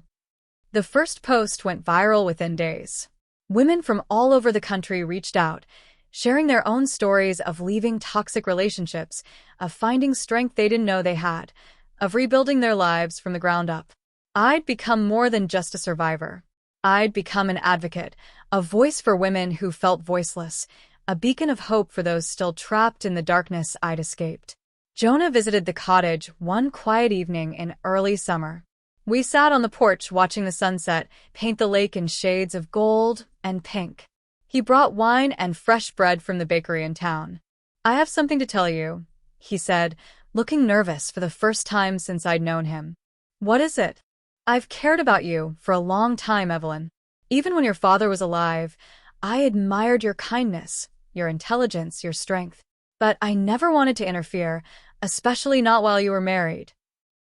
The first post went viral within days. Women from all over the country reached out, sharing their own stories of leaving toxic relationships, of finding strength they didn't know they had, of rebuilding their lives from the ground up. I'd become more than just a survivor. I'd become an advocate, a voice for women who felt voiceless, a beacon of hope for those still trapped in the darkness I'd escaped. Jonah visited the cottage one quiet evening in early summer. We sat on the porch watching the sunset paint the lake in shades of gold and pink. He brought wine and fresh bread from the bakery in town. I have something to tell you, he said, looking nervous for the first time since I'd known him. What is it? I've cared about you for a long time, Evelyn. Even when your father was alive, I admired your kindness, your intelligence, your strength. But I never wanted to interfere, especially not while you were married.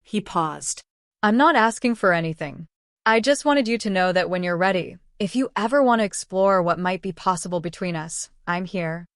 He paused. I'm not asking for anything. I just wanted you to know that when you're ready, if you ever want to explore what might be possible between us, I'm here.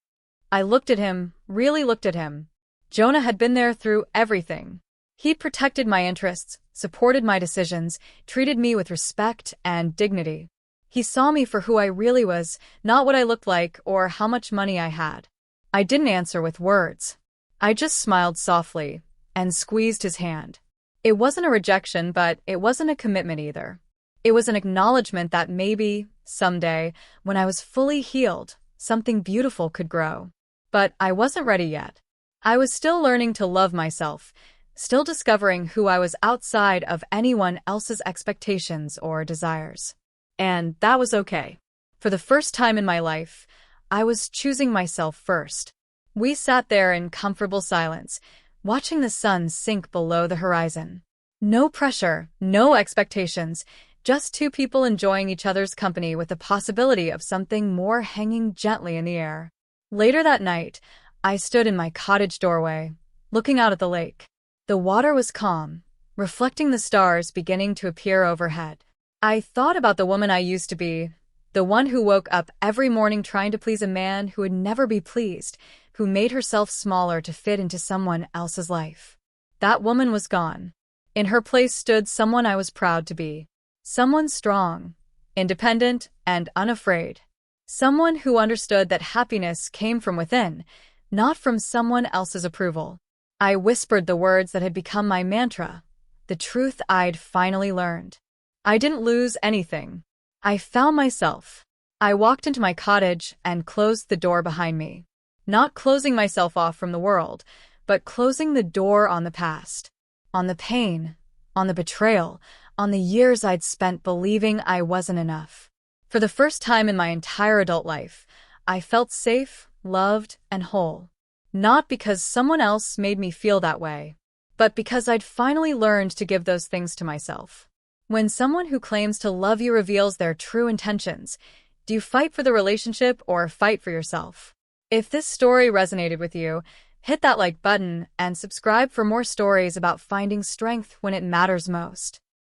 I looked at him, really looked at him. Jonah had been there through everything. He'd protected my interests, supported my decisions, treated me with respect and dignity. He saw me for who I really was, not what I looked like or how much money I had. I didn't answer with words. I just smiled softly and squeezed his hand. It wasn't a rejection, but it wasn't a commitment either. It was an acknowledgement that maybe, someday, when I was fully healed, something beautiful could grow. But I wasn't ready yet. I was still learning to love myself, still discovering who I was outside of anyone else's expectations or desires. And that was okay. For the first time in my life, I was choosing myself first. We sat there in comfortable silence, watching the sun sink below the horizon. No pressure, no expectations, just two people enjoying each other's company with the possibility of something more hanging gently in the air. Later that night, I stood in my cottage doorway, looking out at the lake. The water was calm, reflecting the stars beginning to appear overhead. I thought about the woman I used to be, the one who woke up every morning trying to please a man who would never be pleased, who made herself smaller to fit into someone else's life. That woman was gone. In her place stood someone I was proud to be. Someone strong, independent, and unafraid. Someone who understood that happiness came from within, not from someone else's approval. I whispered the words that had become my mantra, the truth I'd finally learned. I didn't lose anything. I found myself. I walked into my cottage and closed the door behind me. Not closing myself off from the world, but closing the door on the past. On the pain, on the betrayal, on the years I'd spent believing I wasn't enough. For the first time in my entire adult life, I felt safe, loved, and whole. Not because someone else made me feel that way, but because I'd finally learned to give those things to myself. When someone who claims to love you reveals their true intentions, do Do you fight for the relationship or fight for yourself? If this story resonated with you, hit that like button and subscribe for more stories about finding strength when it matters most.